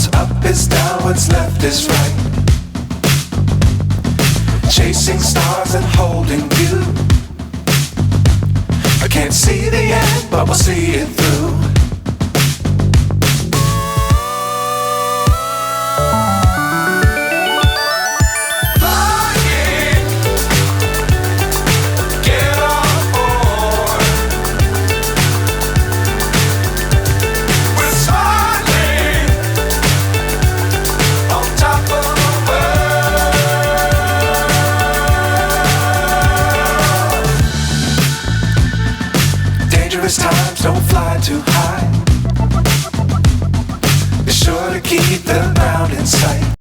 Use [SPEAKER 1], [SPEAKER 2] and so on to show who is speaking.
[SPEAKER 1] What's up is down, what's left is right. Chasing stars and holding you. I can't see the end, but we'll see it through. Dangerous times, don't fly too high. Be sure to keep the ground in sight.